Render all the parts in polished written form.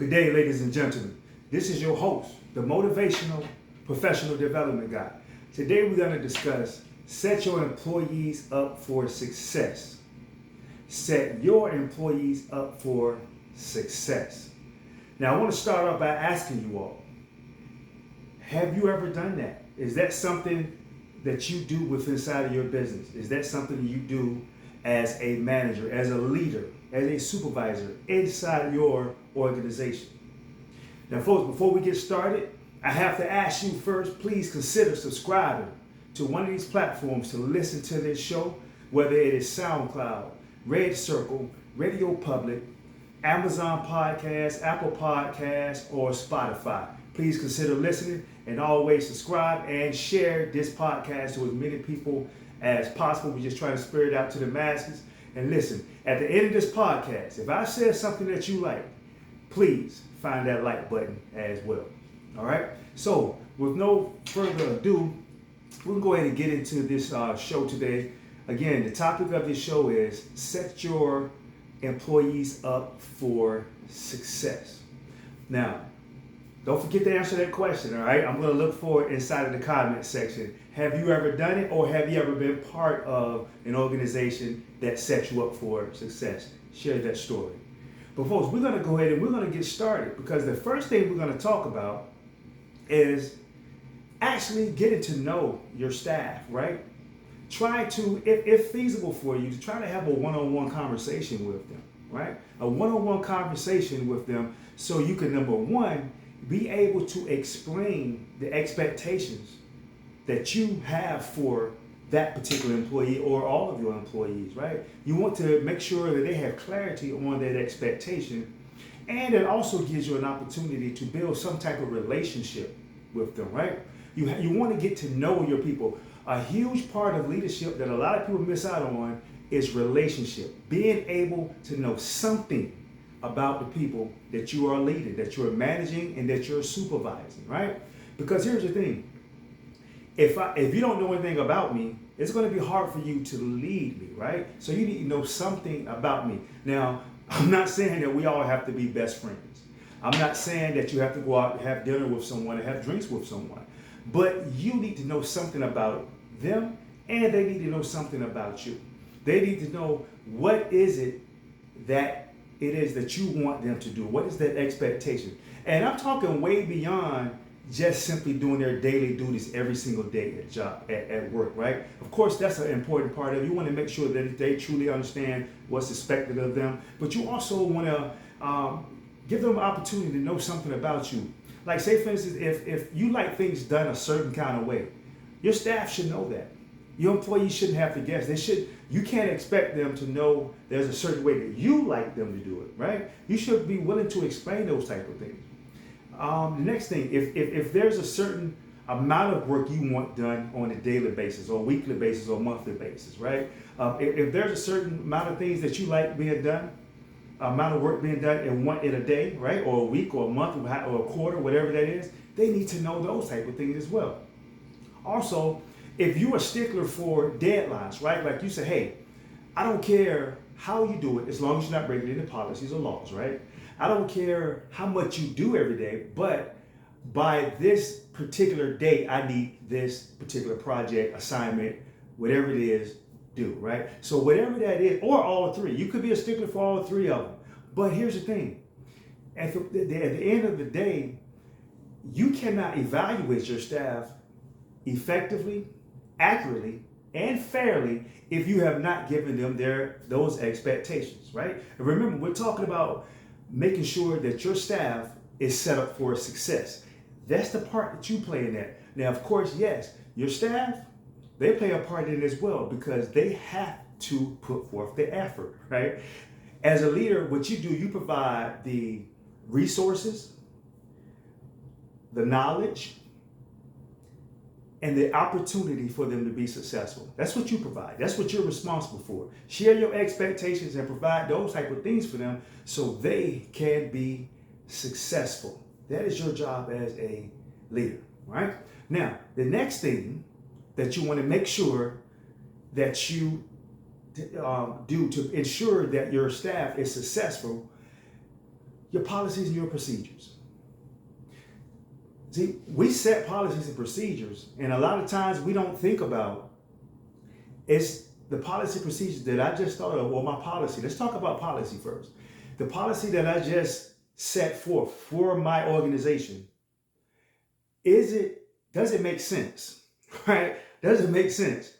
Good day, ladies and gentlemen. This is your host, the Motivational Professional Development Guy. Today we're going to discuss set your employees up for success. Set your employees up for success. Now I want to start off by asking you all, have you ever done that? Is that something that you do with inside of your business? Is that something you do as a manager, as a leader, as a supervisor inside your organization? Now folks, before we get started, I have to ask you first, please consider subscribing to one of these platforms to listen to this show, whether it is SoundCloud, Red Circle, Radio Public, Amazon Podcasts, Apple Podcasts, or Spotify. Please consider listening and always subscribe and share this podcast to as many people as possible. We're just trying to spread it out to the masses. And listen, at the end of this podcast, if I said something that you like, please find that like button as well. All right? So, with no further ado, we'll go ahead and get into this show today. Again, the topic of this show is set your employees up for success. Now, don't forget to answer that question, all right? I'm going to look for it inside of the comment section. Have you ever done it, or have you ever been part of an organization that set you up for success? Share that story. But folks, we're going to go ahead and we're going to get started, because the first thing we're going to talk about is actually getting to know your staff, right? Try to, if feasible for you, to try to have a one-on-one conversation with them, right? A one-on-one conversation with them so you can, number one, be able to explain the expectations that you have for that particular employee or all of your employees, right? You want to make sure that they have clarity on that expectation, and it also gives you an opportunity to build some type of relationship with them, right? You want to get to know your people. A huge part of leadership that a lot of people miss out on is relationship. Being able to know something about the people that you are leading, that you're managing, and that you're supervising, right? Because here's the thing. If you don't know anything about me, it's going to be hard for you to lead me, right? So you need to know something about me. Now, I'm not saying that we all have to be best friends. I'm not saying that you have to go out and have dinner with someone and have drinks with someone. But you need to know something about them, and they need to know something about you. They need to know what is it that you want them to do. What is that expectation? And I'm talking way beyond just simply doing their daily duties every single day at work, right? Of course, that's an important part of it. You want to make sure that they truly understand what's expected of them, but you also want to give them an opportunity to know something about you. Like, say, for instance, if you like things done a certain kind of way, your staff should know that. Your employees shouldn't have to guess. You can't expect them to know there's a certain way that you like them to do it, right? You should be willing to explain those type of things. The next thing, if there's a certain amount of work you want done on a daily basis or weekly basis or monthly basis, right? If there's a certain amount of things that you like being done, amount of work being done in a day, right? Or a week or a month or a quarter, whatever that is, they need to know those type of things as well. Also, if you're a stickler for deadlines, right? Like you say, hey, I don't care how you do it as long as you're not breaking any policies or laws, right? I don't care how much you do every day, but by this particular date, I need this particular project, assignment, whatever it is, do, right? So whatever that is, or all three, you could be a stickler for all three of them. But here's the thing, at the end of the day, you cannot evaluate your staff effectively, accurately, and fairly if you have not given them those expectations, right? And remember, we're talking about making sure that your staff is set up for success. That's the part that you play in that. Now, of course, yes, your staff, they play a part in it as well, because they have to put forth the effort, right? As a leader, what you do, you provide the resources, the knowledge, and the opportunity for them to be successful. That's what you provide. That's what you're responsible for. Share your expectations and provide those type of things for them so they can be successful. That is your job as a leader, right? Now, the next thing that you want to make sure that you do to ensure that your staff is successful, your policies and your procedures. See, we set policies and procedures, and a lot of times we don't think about it's the policy procedures that I just thought of, or my policy. Let's talk about policy first. The policy that I just set forth for my organization, does it make sense? Right? Does it make sense?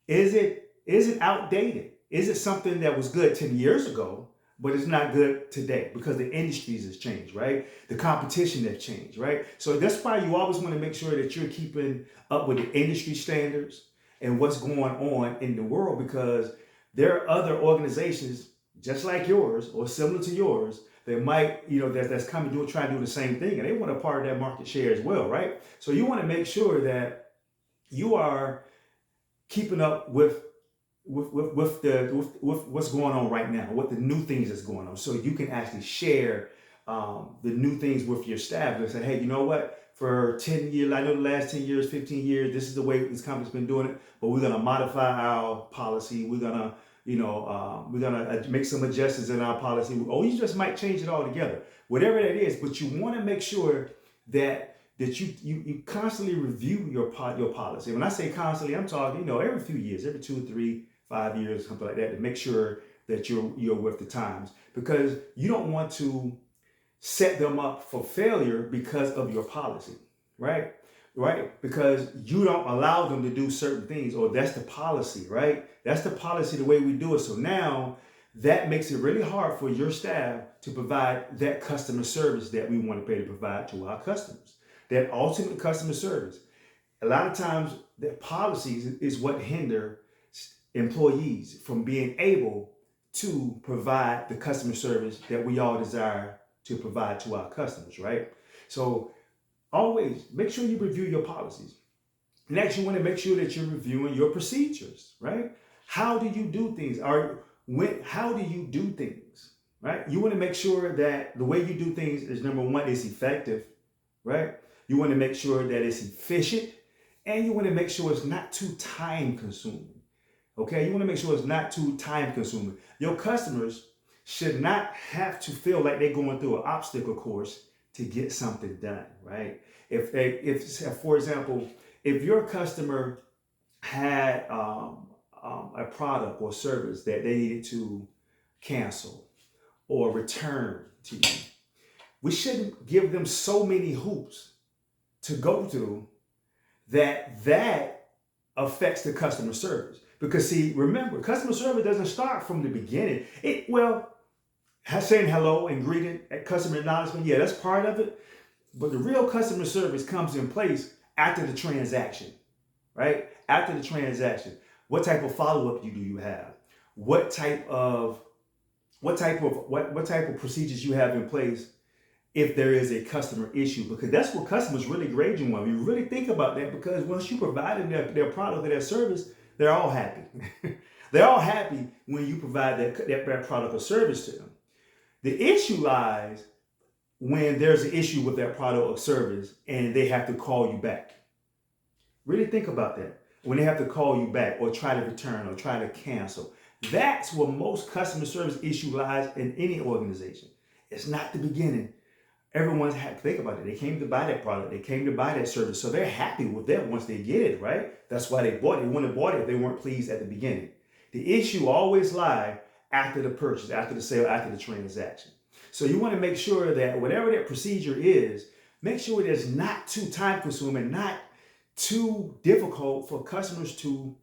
Is it outdated? Is it something that was good 10 years ago, but it's not good today because the industries has changed, right? The competition has changed, right? So that's why you always want to make sure that you're keeping up with the industry standards and what's going on in the world, because there are other organizations just like yours or similar to yours that might, that's coming to try to do the same thing, and they want a part of that market share as well, right? So you want to make sure that you are keeping up with what's going on right now, what the new things that's going on, so you can actually share the new things with your staff and say, hey, you know what? For 10 years, I know the last 10 years, 15 years, this is the way this company's been doing it, but we're going to modify our policy. We're going to, make some adjustments in our policy. Or you just might change it altogether, whatever that is. But you want to make sure that you constantly review your policy. When I say constantly, I'm talking, every few years, every 2, 3, 5 years, something like that, to make sure that you're with the times, because you don't want to set them up for failure because of your policy, right? Because you don't allow them to do certain things, or that's the policy, right? That's the policy, the way we do it. So now that makes it really hard for your staff to provide that customer service that we want to be able to provide to our customers, that ultimate customer service. A lot of times that policies is what hinder employees from being able to provide the customer service that we all desire to provide to our customers, right? So always make sure you review your policies. Next, you want to make sure that you're reviewing your procedures, right? How do you do things? How do you do things, right? You want to make sure that the way you do things is, number one, is effective, right? You want to make sure that it's efficient, and you want to make sure it's not too time consuming. Okay, you want to make sure it's not too time consuming. Your customers should not have to feel like they're going through an obstacle course to get something done, right? If for example, if your customer had a product or service that they needed to cancel or return to you, we shouldn't give them so many hoops to go through that affects the customer service. Because see, remember, customer service doesn't start from the beginning. Saying hello and greeting at customer acknowledgement, yeah, that's part of it. But the real customer service comes in place after the transaction, right? After the transaction, what type of follow-up do you have? What type of procedures you have in place if there is a customer issue? Because that's what customers really grade you on. You really think about that, because once you provide them their product or their service, they're all happy. They're all happy when you provide that product or service to them. The issue lies when there's an issue with that product or service and they have to call you back. Really think about that. When they have to call you back or try to return or try to cancel. That's where most customer service issue lies in any organization. It's not the beginning. Everyone's happy. Think about it. They came to buy that product. They came to buy that service. So they're happy with that once they get it, right? That's why they bought it. They wouldn't have bought it if they weren't pleased at the beginning. The issue always lies after the purchase, after the sale, after the transaction. So you want to make sure that whatever that procedure is, make sure that it's not too time consuming, not too difficult for customers to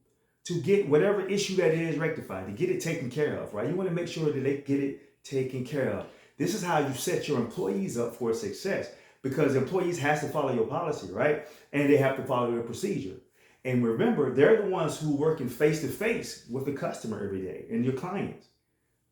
get whatever issue that is rectified, to get it taken care of, right? You want to make sure that they get it taken care of. This is how you set your employees up for success, because employees has to follow your policy, right? And they have to follow your procedure. And remember, they're the ones who working face to face with the customer every day and your clients.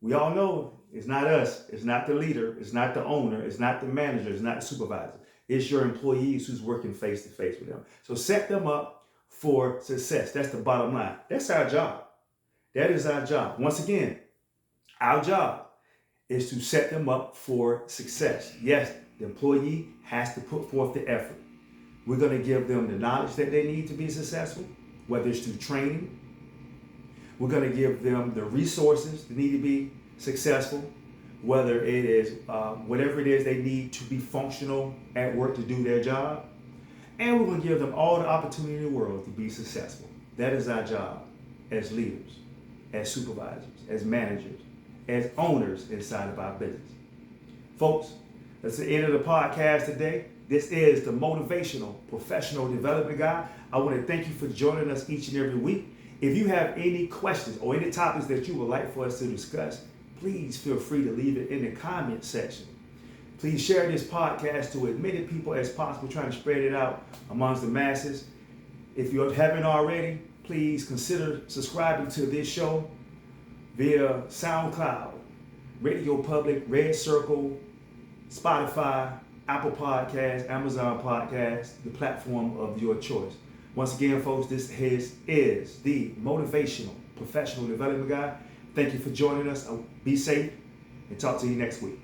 We all know it's not us, it's not the leader, it's not the owner, it's not the manager, it's not the supervisor. It's your employees who's working face to face with them. So set them up for success. That's the bottom line. That's our job. That is our job. Once again, our job is to set them up for success. Yes, the employee has to put forth the effort. We're going to give them the knowledge that they need to be successful, whether it's through training. We're going to give them the resources that need to be successful. whether it is whatever it is they need to be functional at work to do their job. And we're going to give them all the opportunity in the world to be successful. That is our job as leaders, as supervisors, as managers, as owners inside of our business. Folks, that's the end of the podcast today. This is the Motivational Professional Development Guy. I want to thank you for joining us each and every week. If you have any questions or any topics that you would like for us to discuss, please feel free to leave it in the comment section. Please share this podcast to as many people as possible, trying to spread it out amongst the masses. If you haven't already, please consider subscribing to this show via SoundCloud, Radio Public, Red Circle, Spotify, Apple Podcasts, Amazon Podcasts, the platform of your choice. Once again, folks, this is the Motivational Professional Development Guy. Thank you for joining us. Be safe and talk to you next week.